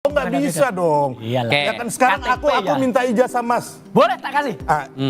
Atau nggak bisa dong. Iyalah. Ya kan sekarang KTP aku ya. minta ijazah Mas. Boleh tak kasih?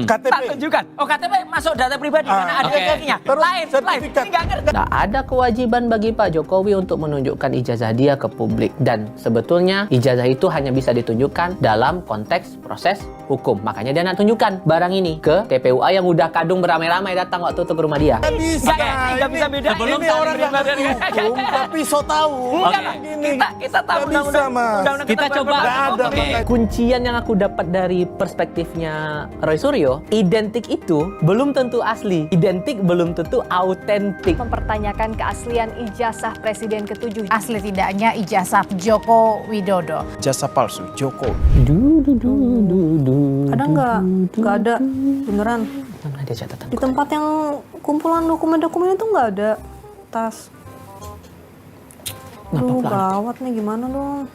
KTP. Tak tunjukkan. Oh KTP masuk data pribadi mana ada kakinya. Terus Lain. sertifikat. Ini nggak ngerti. Tak ada kewajiban bagi Pak Jokowi untuk menunjukkan ijazah dia ke publik. Dan sebetulnya ijazah itu hanya bisa ditunjukkan dalam konteks proses hukum. Makanya dia nak tunjukkan barang ini ke TPUA yang udah kadung beramai-ramai datang waktu itu ke rumah dia. Nggak bisa. Nggak bisa bedain. Ini orang yang ngerti hukum tapi so tahu. Enggak lah. Gini. Kita tahu Nggak bisa, Mas. undang-undang Kita coba. Nggak ada. Oke. makanya. Kuncian yang aku dapat dari perspektifnya Roy Suryo, identik itu belum tentu asli, identik belum tentu autentik. Mempertanyakan keaslian ijazah Presiden ke-7. Asli tidaknya ijazah Joko Widodo. Jasa palsu Joko. Ada nggak? Nggak ada, beneran. Mana dia catatan? Di tempat yang kumpulan dokumen-dokumen itu nggak ada tas. Duh, gawat nih, gimana dong?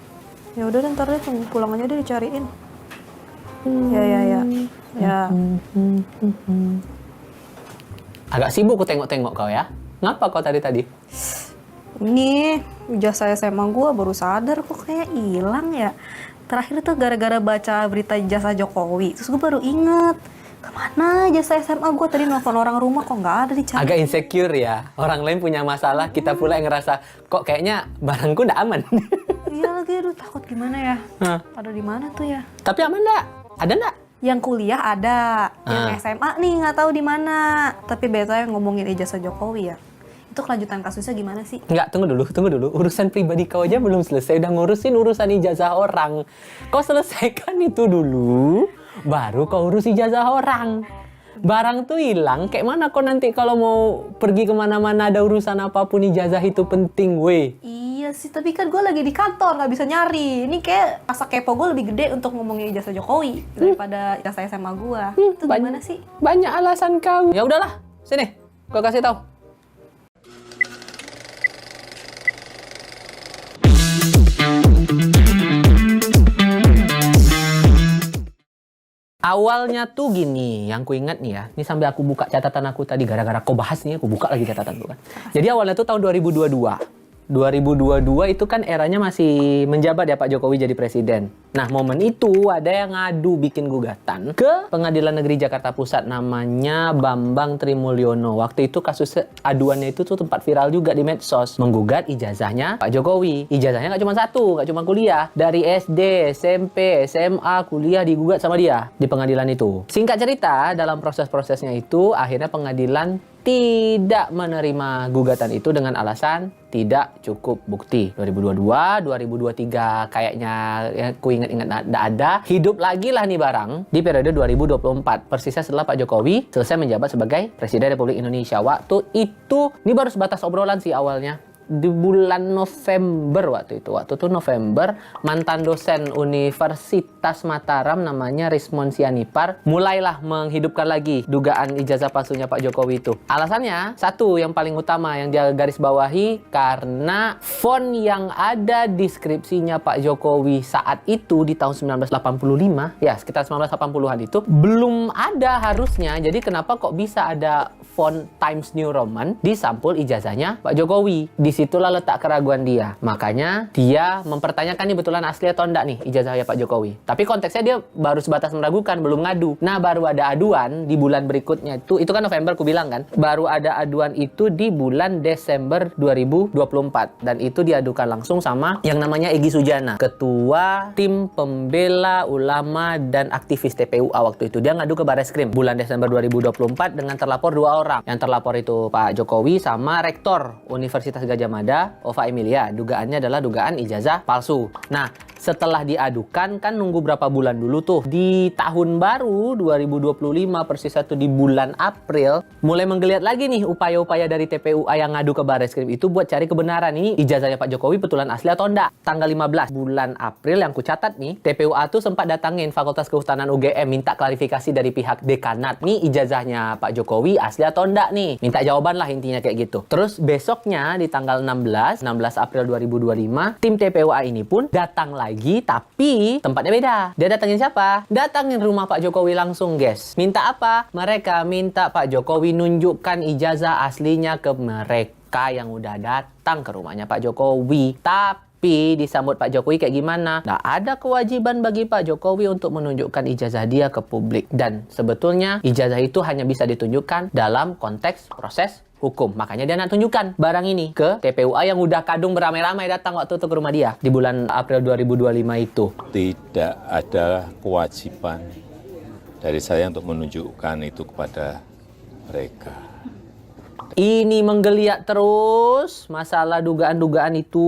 Ya udah deh, ntar deh tunggu pulang aja deh dicariin. Ya. Agak sibuk ku tengok-tengok kau ya. Ngapa kau tadi? Ini ijazah SMA gue baru sadar kok kayak hilang ya. Terakhir tuh gara-gara baca berita ijazah Jokowi, terus gue baru inget kemana ijazah SMA gue, tadi nelfon orang rumah kok nggak ada dicari. Agak insecure ya. Orang lain punya masalah, kita pula yang ngerasa kok kayaknya barangku ndak aman. Iya lagi, aduh takut gimana ya. Hah. Ada di mana tuh ya? Tapi aman ndak? Ada ndak? Yang kuliah ada, yang SMA nih nggak tahu di mana. Tapi biasanya ngomongin ijazah Jokowi ya. Itu kelanjutan kasusnya gimana sih? Enggak, tunggu dulu. Urusan pribadi kau aja belum selesai. Udah ngurusin urusan ijazah orang. Kau selesaikan itu dulu, baru kau urus ijazah orang. Barang tuh hilang, kayak mana kau nanti kalau mau pergi kemana-mana ada urusan apapun ijazah itu penting, weh. Iya sih, tapi kan gue lagi di kantor, nggak bisa nyari. Ini kayak rasa kepo gue lebih gede untuk ngomongin ijazah Jokowi daripada ijazah SMA gue. Itu gimana sih? Banyak alasan kau. Ya udahlah, sini, kau kasih tahu. Awalnya tuh gini, yang ku ingat nih ya, ini sambil aku buka catatan aku tadi, gara-gara kau bahas nih, aku buka lagi catatan tuh kan. Jadi awalnya tuh tahun 2022. 2022 itu kan eranya masih menjabat ya Pak Jokowi jadi presiden. Nah, momen itu ada yang ngadu bikin gugatan ke Pengadilan Negeri Jakarta Pusat, namanya Bambang Trimulyono. Waktu itu kasus aduannya itu tuh tempat viral juga di medsos, menggugat ijazahnya Pak Jokowi. Ijazahnya nggak cuma satu, nggak cuma kuliah. Dari SD, SMP, SMA, kuliah digugat sama dia di pengadilan itu. Singkat cerita, dalam proses-prosesnya itu akhirnya pengadilan tidak menerima gugatan itu dengan alasan tidak cukup bukti. 2022, 2023 kayaknya ya, ku ingat-ingat tidak ada. Hidup lagi lah nih barang di periode 2024. Persisnya setelah Pak Jokowi selesai menjabat sebagai Presiden Republik Indonesia. Waktu itu, ini baru sebatas obrolan sih awalnya. Di bulan November waktu itu November, mantan dosen Universitas Mataram namanya Rismon Sianipar mulailah menghidupkan lagi dugaan ijazah palsunya Pak Jokowi itu. Alasannya satu yang paling utama yang dia garis bawahi, karena font yang ada deskripsinya Pak Jokowi saat itu di tahun 1985 ya, sekitar 1980-an itu belum ada harusnya. Jadi kenapa kok bisa ada font Times New Roman di sampul ijazahnya Pak Jokowi? Disitulah letak keraguan dia. Makanya dia mempertanyakan nih betulan asli atau enggak nih ijazahnya Pak Jokowi. Tapi konteksnya dia baru sebatas meragukan, belum ngadu. Nah, baru ada aduan di bulan berikutnya itu kan November aku bilang kan. Baru ada aduan itu di bulan Desember 2024. Dan itu diadukan langsung sama yang namanya Egy Sujana, Ketua Tim Pembela Ulama dan Aktivis TPUA waktu itu. Dia ngadu ke Barreskrim bulan Desember 2024 dengan terlapor 2 orang. Yang terlapor itu Pak Jokowi sama Rektor Universitas Gadjah Mada, Ova Emilia. Dugaannya adalah dugaan ijazah palsu. Nah, setelah diadukan kan nunggu berapa bulan dulu tuh. Di tahun baru 2025 persis satu di bulan April mulai menggeliat lagi nih upaya-upaya dari TPUA yang ngadu ke Barreskrim itu buat cari kebenaran ini ijazahnya Pak Jokowi betulan asli atau enggak. Tanggal 15 bulan April yang ku catat nih, TPUA tuh sempat datangin Fakultas Kehutanan UGM minta klarifikasi dari pihak dekanat. Nih ijazahnya Pak Jokowi asli atau enggak nih. Minta jawaban lah intinya kayak gitu. Terus besoknya di tanggal 16 April 2025 tim TPUA ini pun datang lagi, tapi tempatnya beda. Dia datangin siapa? Datangin rumah Pak Jokowi langsung, guys. Minta apa? Mereka minta Pak Jokowi nunjukkan ijazah aslinya ke mereka yang udah datang ke rumahnya Pak Jokowi. Tapi Tapi disambut Pak Jokowi kayak gimana? Nah, ada kewajiban bagi Pak Jokowi untuk menunjukkan ijazah dia ke publik. Dan sebetulnya ijazah itu hanya bisa ditunjukkan dalam konteks proses hukum. Makanya dia nak tunjukkan barang ini ke TPUA yang udah kadung beramai-ramai datang waktu itu ke rumah dia di bulan April 2025 itu. Tidak ada kewajiban dari saya untuk menunjukkan itu kepada mereka. Ini menggeliat terus, masalah dugaan-dugaan itu,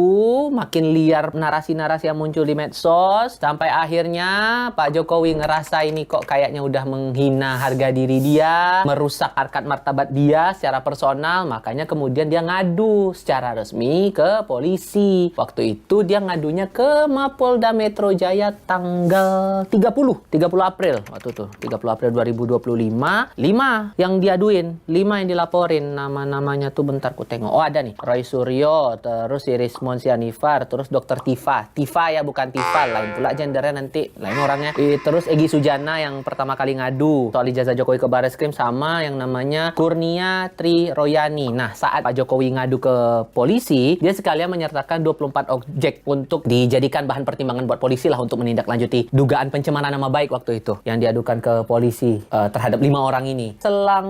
makin liar narasi-narasi yang muncul di medsos, sampai akhirnya Pak Jokowi ngerasa ini kok kayaknya udah menghina harga diri dia, merusak harkat martabat dia secara personal, makanya kemudian dia ngadu secara resmi ke polisi. Waktu itu dia ngadunya ke Mapolda Metro Jaya tanggal 30 April, waktu itu, 30 April 2025, 5 yang diaduin, 5 yang dilaporin. Nama-namanya tuh bentar ku tengok. Oh ada nih, Roy Suryo, terus Iris Monsianifar, terus Dr. Tifa ya bukan Tifa, lain pula gendernya nanti, lain orangnya. Terus Egy Sujana yang pertama kali ngadu soal ijazah Jokowi ke Barreskrim, sama yang namanya Kurnia Tri Royani. Nah, saat Pak Jokowi ngadu ke polisi, dia sekalian menyertakan 24 objek untuk dijadikan bahan pertimbangan buat polisi lah untuk menindaklanjuti dugaan pencemaran nama baik waktu itu yang diadukan ke polisi terhadap 5 orang ini. Selang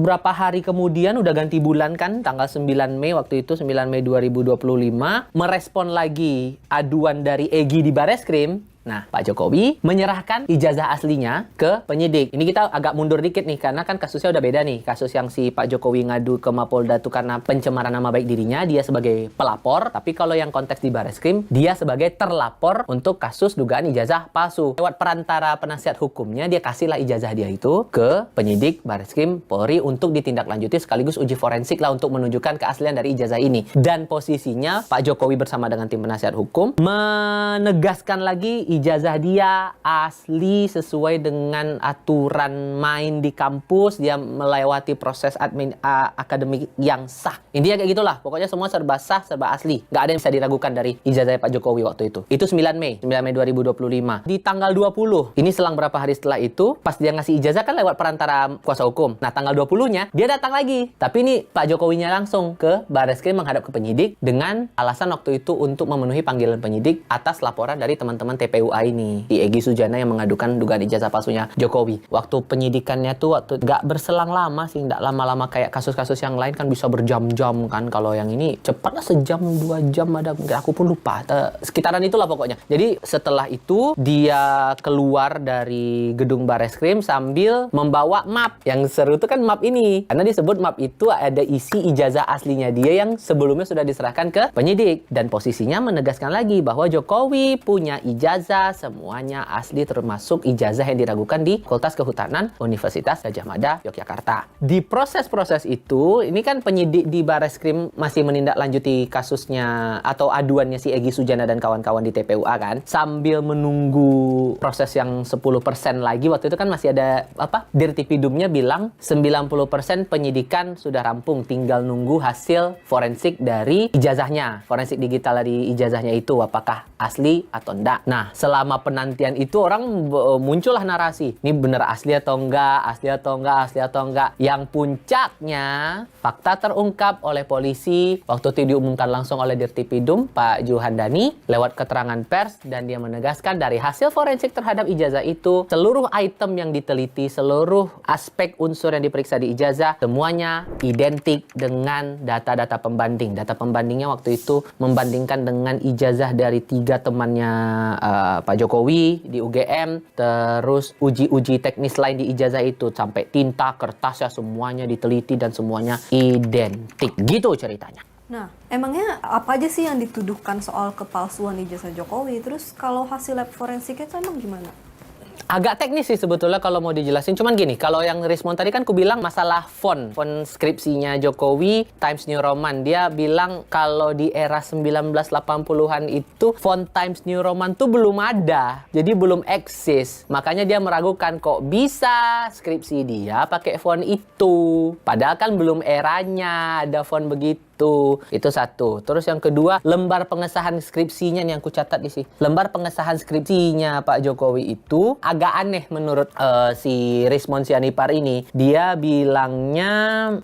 berapa hari kemudian, udah ganti bulan kan, tanggal 9 Mei waktu itu, 9 Mei 2025, merespon lagi aduan dari Egy di Barreskrim. Nah, Pak Jokowi menyerahkan ijazah aslinya ke penyidik. Ini kita agak mundur dikit nih, karena kan kasusnya udah beda nih. Kasus yang si Pak Jokowi ngadu ke Mapolda itu karena pencemaran nama baik dirinya, dia sebagai pelapor. Tapi kalau yang konteks di Barreskrim, dia sebagai terlapor untuk kasus dugaan ijazah palsu. Lewat perantara penasihat hukumnya, dia kasihlah ijazah dia itu ke penyidik Barreskrim Polri untuk ditindaklanjuti sekaligus uji forensik lah untuk menunjukkan keaslian dari ijazah ini. Dan posisinya Pak Jokowi bersama dengan tim penasihat hukum menegaskan lagi ijazah dia asli sesuai dengan aturan main di kampus, dia melewati proses akademik yang sah. Intinya kayak gitulah, pokoknya semua serba sah, serba asli. Nggak ada yang bisa diragukan dari ijazah Pak Jokowi waktu itu. Itu 9 Mei 2025. Di tanggal 20, ini selang berapa hari setelah itu, pas dia ngasih ijazah kan lewat perantara kuasa hukum. Nah, tanggal 20-nya, dia datang lagi. Tapi ini Pak Jokowinya langsung ke Barreskrim menghadap ke penyidik dengan alasan waktu itu untuk memenuhi panggilan penyidik atas laporan dari teman-teman TPUA ini, di Egy Sujana yang mengadukan dugaan ijazah palsunya Jokowi. Waktu penyidikannya tuh nggak berselang lama sih, nggak lama-lama kayak kasus-kasus yang lain kan bisa berjam-jam kan. Kalau yang ini cepatlah sejam 2 jam ada, aku pun lupa. Sekitaran itulah pokoknya. Jadi setelah itu dia keluar dari gedung Barreskrim sambil membawa map. Yang seru tuh kan map ini, karena disebut map itu ada isi ijazah aslinya dia yang sebelumnya sudah diserahkan ke penyidik. Dan posisinya menegaskan lagi bahwa Jokowi punya ijazah semuanya asli, termasuk ijazah yang diragukan di Fakultas Kehutanan Universitas Gadjah Mada, Yogyakarta. Di proses-proses itu, ini kan penyidik di Barreskrim masih menindaklanjuti kasusnya atau aduannya si Egy Sujana dan kawan-kawan di TPUA kan, sambil menunggu proses yang 10% lagi. Waktu itu kan masih ada Dirtipidumnya bilang 90% penyidikan sudah rampung, tinggal nunggu hasil forensik dari ijazahnya, forensik digital dari ijazahnya itu apakah asli atau enggak. Nah, selama penantian itu orang muncullah narasi, ini bener asli atau enggak, asli atau enggak, asli atau enggak. Yang puncaknya, fakta terungkap oleh polisi waktu itu diumumkan langsung oleh Dirtipidum Pak Juhandani lewat keterangan pers, dan dia menegaskan dari hasil forensik terhadap ijazah itu, seluruh item yang diteliti, seluruh aspek unsur yang diperiksa di ijazah, semuanya identik dengan data-data pembanding. Data pembandingnya waktu itu membandingkan dengan ijazah dari 3 temannya Pak Jokowi di UGM, terus uji-uji teknis lain di ijazah itu, sampai tinta, kertasnya semuanya diteliti dan semuanya identik. Gitu ceritanya. Nah, emangnya apa aja sih yang dituduhkan soal kepalsuan ijazah Jokowi? Terus kalau hasil lab forensiknya itu emang gimana? Agak teknis sih sebetulnya kalau mau dijelasin. Cuman gini, kalau yang respon tadi kan aku bilang masalah font skripsinya Jokowi Times New Roman. Dia bilang kalau di era 1980-an itu font Times New Roman tuh belum ada. Jadi belum eksis. Makanya dia meragukan kok bisa skripsi dia pakai font itu. Padahal kan belum eranya ada font begitu. itu satu. Terus yang kedua, lembar pengesahan skripsinya nih yang aku catat di sini. Lembar pengesahan skripsinya Pak Jokowi itu agak aneh menurut si Rismon Sianipar ini. Dia bilangnya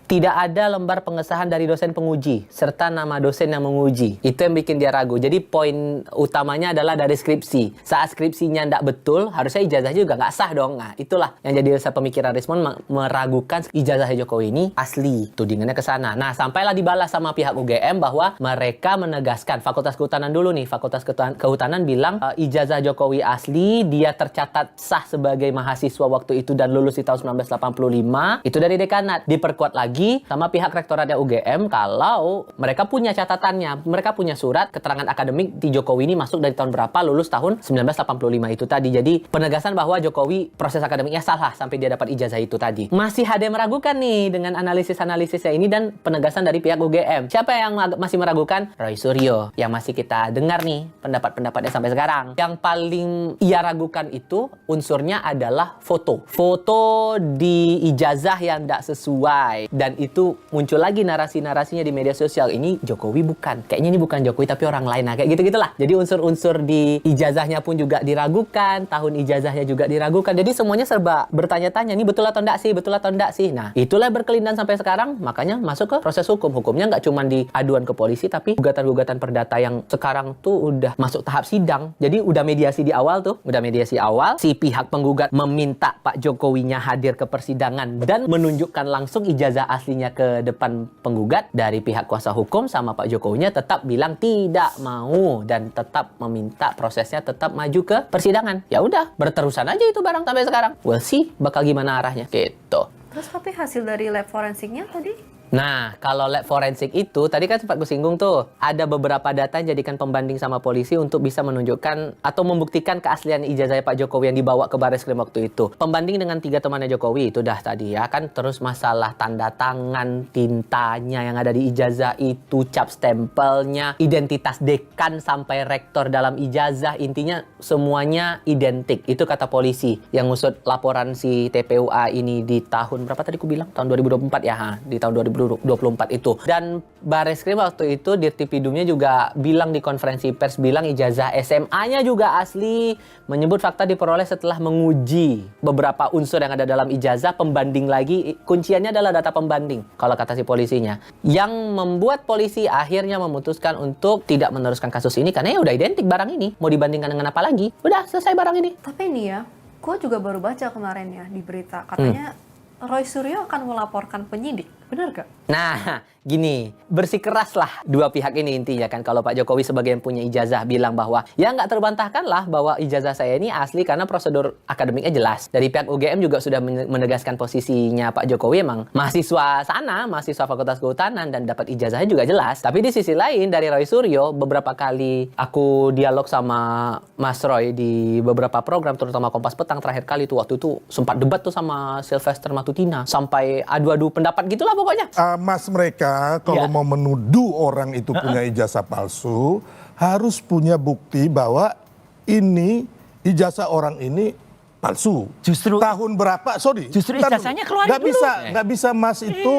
tidak ada lembar pengesahan dari dosen penguji serta nama dosen yang menguji. Itu yang bikin dia ragu. Jadi poin utamanya adalah dari skripsi. Saat skripsinya tidak betul, harusnya ijazahnya juga nggak sah dong. Nah, itulah yang jadi dasar pemikiran Rismon meragukan ijazah Jokowi ini asli. Tudingannya ke sana. Nah, sampailah dibalas sama pihak UGM bahwa mereka menegaskan, Fakultas Kehutanan dulu nih, Fakultas Kehutanan bilang ijazah Jokowi asli, dia tercatat sah sebagai mahasiswa waktu itu dan lulus di tahun 1985. Itu dari dekanat. Diperkuat lagi sama pihak rektoratnya UGM kalau mereka punya catatannya, mereka punya surat keterangan akademik di Jokowi ini masuk dari tahun berapa, lulus tahun 1985 itu tadi. Jadi penegasan bahwa Jokowi proses akademiknya salah sampai dia dapat ijazah itu tadi. Masih ada yang meragukan nih dengan analisis-analisisnya ini dan penegasan dari pihak UGM. Siapa yang masih meragukan? Roy Suryo, yang masih kita dengar nih pendapat-pendapatnya sampai sekarang. Yang paling ia ragukan itu unsurnya adalah foto. Foto di ijazah yang tidak sesuai. Dan itu muncul lagi narasi-narasinya di media sosial. Ini Jokowi bukan. Kayaknya ini bukan Jokowi tapi orang lain. Nah, kayak gitu-gitulah. Jadi unsur-unsur di ijazahnya pun juga diragukan. Tahun ijazahnya juga diragukan. Jadi semuanya serba bertanya-tanya. Ini betul atau enggak sih? Betul atau enggak sih? Nah, itulah berkelindan sampai sekarang. Makanya masuk ke proses hukum. Hukumnya nggak cuma di aduan ke polisi, tapi gugatan-gugatan perdata yang sekarang tuh udah masuk tahap sidang. Jadi udah mediasi di awal tuh. Udah mediasi awal. Si pihak penggugat meminta Pak Jokowinya hadir ke persidangan dan menunjukkan langsung ijazah aslinya ke depan penggugat. Dari pihak kuasa hukum sama Pak Jokowinya tetap bilang tidak mau dan tetap meminta prosesnya tetap maju ke persidangan. Ya udah, berterusan aja itu barang sampai sekarang. We'll see bakal gimana arahnya gitu. Terus tapi hasil dari lab forensiknya tadi? Nah, kalau lab forensik itu, tadi kan sempat gue singgung tuh, ada beberapa data yang jadikan pembanding sama polisi untuk bisa menunjukkan atau membuktikan keaslian ijazah Pak Jokowi yang dibawa ke Barreskrim waktu itu. Pembanding dengan 3 temannya Jokowi, itu dah tadi ya kan. Terus masalah tanda tangan, tintanya yang ada di ijazah itu, cap stempelnya, identitas dekan sampai rektor dalam ijazah, intinya semuanya identik. Itu kata polisi yang ngusut laporan si TPUA ini di tahun berapa tadi ku bilang? Tahun 2024 ya, di tahun 2024 itu. Dan Barreskrim waktu itu Dirtipidumnya juga bilang di konferensi pers, bilang ijazah SMA-nya juga asli, menyebut fakta diperoleh setelah menguji beberapa unsur yang ada dalam ijazah, pembanding lagi, kunciannya adalah data pembanding kalau kata si polisinya, yang membuat polisi akhirnya memutuskan untuk tidak meneruskan kasus ini karena ya udah identik barang ini, mau dibandingkan dengan apa lagi, udah selesai barang ini. Tapi ini ya, gue juga baru baca kemarin ya di berita, katanya Roy Suryo akan melaporkan penyidik, benar gak? Nah, gini, bersikeras dua pihak ini intinya kan. Kalau Pak Jokowi sebagai yang punya ijazah bilang bahwa ya nggak terbantahkan lah bahwa ijazah saya ini asli karena prosedur akademiknya jelas. Dari pihak UGM juga sudah menegaskan posisinya Pak Jokowi emang mahasiswa sana, mahasiswa Fakultas Kehutanan dan dapat ijazahnya juga jelas. Tapi di sisi lain dari Roy Suryo, beberapa kali aku dialog sama Mas Roy di beberapa program, terutama Kompas Petang terakhir kali tuh, waktu itu sempat debat tuh sama Sylvester Matutina sampai adu-adu pendapat gitulah pokoknya. Mas, mereka kalau mau menuduh orang itu punya ijazah palsu, harus punya bukti bahwa ini ijazah orang ini palsu. Justru tahun berapa? Sorry. Justru ijazahnya keluarin dulu. Nggak bisa Mas itu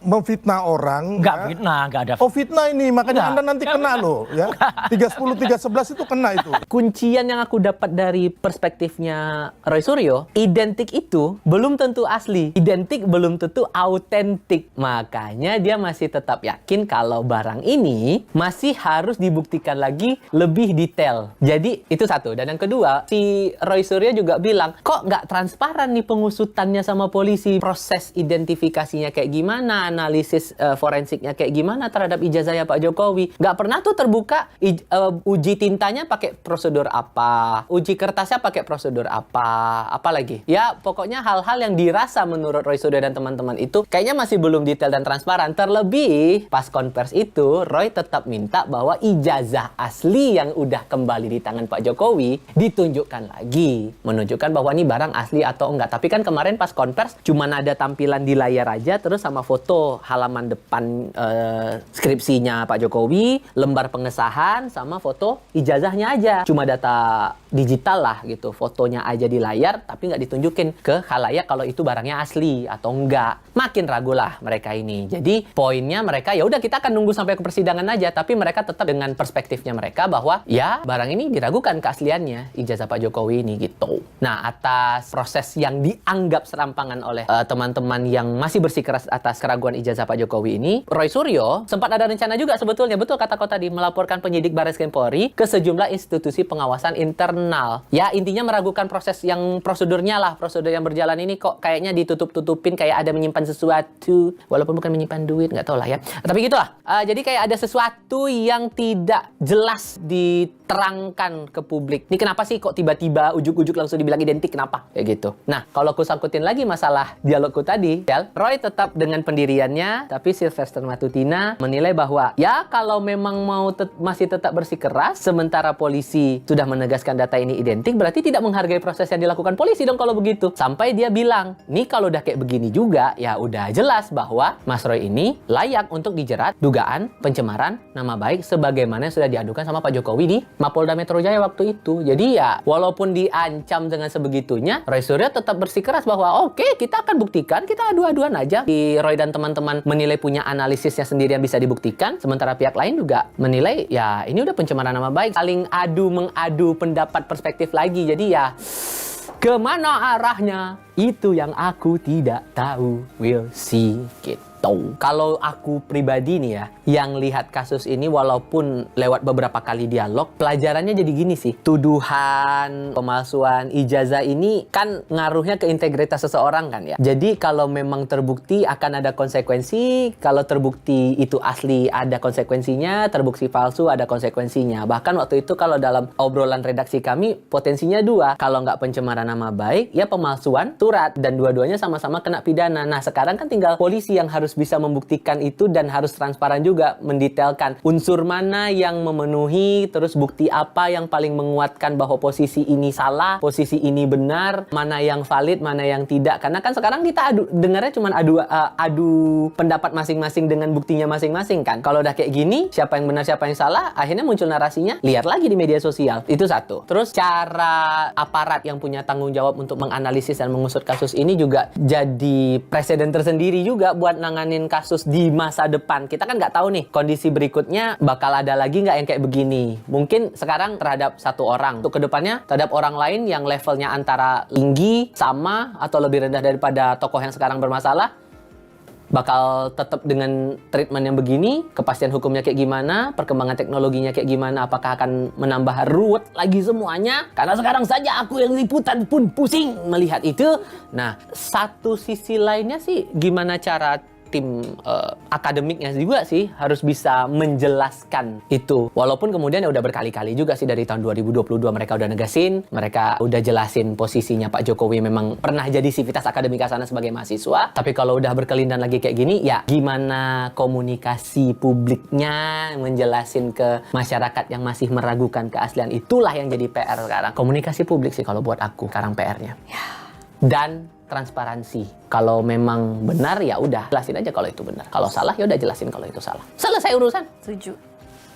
memfitnah orang. Nggak fitnah, nggak ada. Oh, fitnah ini, makanya Nggak. Anda nanti kena loh ya. 310 311 itu kena itu. Kuncian yang aku dapat dari perspektifnya Roy Suryo, identik itu belum tentu asli, identik belum tentu autentik. Makanya dia masih tetap yakin kalau barang ini masih harus dibuktikan lagi lebih detail. Jadi itu satu. Dan yang kedua, si Roy Suryo juga bilang, kok nggak transparan nih pengusutannya sama polisi, proses identifikasinya kayak gimana, analisis forensiknya kayak gimana terhadap ijazahnya Pak Jokowi. Nggak pernah tuh terbuka uji tintanya pakai prosedur apa, uji kertasnya pakai prosedur apa lagi. Ya pokoknya hal-hal yang dirasa menurut Roy Suryo dan teman-teman itu kayaknya masih belum detail dan transparan. Terlebih pas konvers itu Roy tetap minta bahwa ijazah asli yang udah kembali di tangan Pak Jokowi ditunjukkan lagi, menunjukkan bahwa ini barang asli atau enggak. Tapi kan kemarin pas konvers cuma ada tampilan di layar aja, terus sama foto halaman depan skripsinya Pak Jokowi, lembar pengesahan, sama foto ijazahnya aja. Cuma data digital lah gitu, fotonya aja di layar tapi nggak ditunjukin ke khalayak kalau itu barangnya asli atau enggak. Makin ragu lah mereka ini. Jadi poinnya mereka ya udah kita akan nunggu sampai ke persidangan aja, tapi mereka tetap dengan perspektifnya mereka bahwa ya barang ini diragukan keasliannya ijazah Pak Jokowi ini gitu. Nah, atas proses yang dianggap serampangan oleh teman-teman yang masih bersikeras atas keraguan ijazah Pak Jokowi ini, Roy Suryo sempat ada rencana juga sebetulnya, betul kata kau tadi, melaporkan penyidik Barreskrim Polri ke sejumlah institusi pengawasan internal. Ya intinya meragukan proses yang prosedurnya lah, prosedur yang berjalan ini kok kayaknya ditutup-tutupin, kayak ada menyimpan sesuatu, walaupun bukan menyimpan duit, nggak tahu lah ya. Tapi gitulah. Jadi kayak ada sesuatu yang tidak jelas diterangkan ke publik. Ini kenapa sih kok tiba-tiba ujuk-ujuk langsung dibilang identik, kenapa? Kayak gitu. Nah, kalau aku sangkutin lagi masalah dialogku tadi, Roy tetap dengan pendiriannya, tapi Sylvester Matutina menilai bahwa ya kalau memang mau masih tetap bersikeras, sementara polisi sudah menegaskan data ini identik, berarti tidak menghargai proses yang dilakukan polisi dong kalau begitu. Sampai dia bilang, nih kalau udah kayak begini juga, ya udah jelas bahwa Mas Roy ini layak untuk dijerat dugaan pencemaran nama baik sebagaimana yang sudah diadukan sama Pak Jokowi di Mapolda Metro Jaya waktu itu. Jadi ya walaupun diancam dengan sebegitunya, Roy Suryo tetap bersikeras bahwa oke, kita akan buktikan, kita adu-aduan aja. Di Roy dan teman-teman menilai punya analisisnya sendiri yang bisa dibuktikan, sementara pihak lain juga menilai ya ini udah pencemaran nama baik, saling mengadu pendapat perspektif lagi. Jadi ya kemana arahnya itu yang aku tidak tahu. We'll see gitu. Kalau aku pribadi nih ya, yang lihat kasus ini walaupun lewat beberapa kali dialog, pelajarannya jadi gini sih. Tuduhan pemalsuan ijazah ini kan ngaruhnya ke integritas seseorang kan ya. Jadi kalau memang terbukti akan ada konsekuensi, kalau terbukti itu asli ada konsekuensinya, terbukti palsu ada konsekuensinya. Bahkan waktu itu kalau dalam obrolan redaksi kami, potensinya dua. Kalau nggak pencemaran nama baik, ya pemalsuan surat, dan dua-duanya sama-sama kena pidana. Nah sekarang kan tinggal polisi yang harus bisa membuktikan itu dan harus transparan juga, mendetailkan unsur mana yang memenuhi, terus bukti apa yang paling menguatkan bahwa posisi ini salah, posisi ini benar, mana yang valid, mana yang tidak. Karena kan sekarang kita dengarnya cuma adu pendapat masing-masing dengan buktinya masing-masing kan. Kalau udah kayak gini, siapa yang benar, siapa yang salah, akhirnya muncul narasinya liar lagi di media sosial. Itu satu. Terus cara aparat yang punya tanggung jawab untuk menganalisis dan mengusut kasus ini juga jadi presiden tersendiri juga buat nanganin kasus di masa depan. Kita kan nggak tahu nih kondisi berikutnya bakal ada lagi nggak yang kayak begini. Mungkin sekarang terhadap satu orang, untuk kedepannya terhadap orang lain yang levelnya antara tinggi, sama, atau lebih rendah daripada tokoh yang sekarang bermasalah, bakal tetap dengan treatment yang begini, kepastian hukumnya kayak gimana, perkembangan teknologinya kayak gimana, apakah akan menambah ruwet lagi semuanya? Karena sekarang saja aku yang liputan pun pusing melihat itu. Nah, satu sisi lainnya sih gimana cara tim akademiknya juga sih harus bisa menjelaskan itu. Walaupun kemudian ya udah berkali-kali juga sih dari tahun 2022 mereka udah negasin, mereka udah jelasin posisinya Pak Jokowi memang pernah jadi sivitas akademika sana sebagai mahasiswa. Tapi kalau udah berkelindan lagi kayak gini, ya gimana komunikasi publiknya menjelasin ke masyarakat yang masih meragukan keaslian, itulah yang jadi PR sekarang. Komunikasi publik sih kalau buat aku sekarang PR-nya. Dan transparansi. Kalau memang benar ya udah jelasin aja kalau itu benar. Kalau salah ya udah jelasin kalau itu salah. Selesai urusan. Setuju.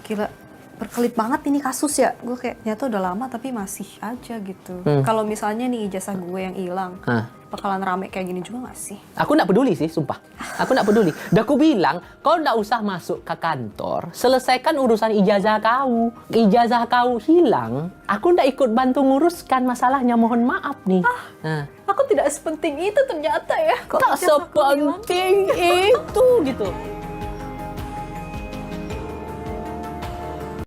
Gila, berkelit banget ini kasus ya. Gue kayak nyata udah lama tapi masih aja gitu. Kalau misalnya nih ijazah gue yang hilang, bakalan rame kayak gini juga gak sih? Aku nggak peduli sih, sumpah. Aku nggak peduli. Udah aku bilang, kau nggak usah masuk ke kantor, selesaikan urusan ijazah kau. Ijazah kau hilang, aku nggak ikut bantu nguruskan masalahnya, mohon maaf nih. Aku tidak sepenting itu ternyata ya. Tak sepenting itu gitu.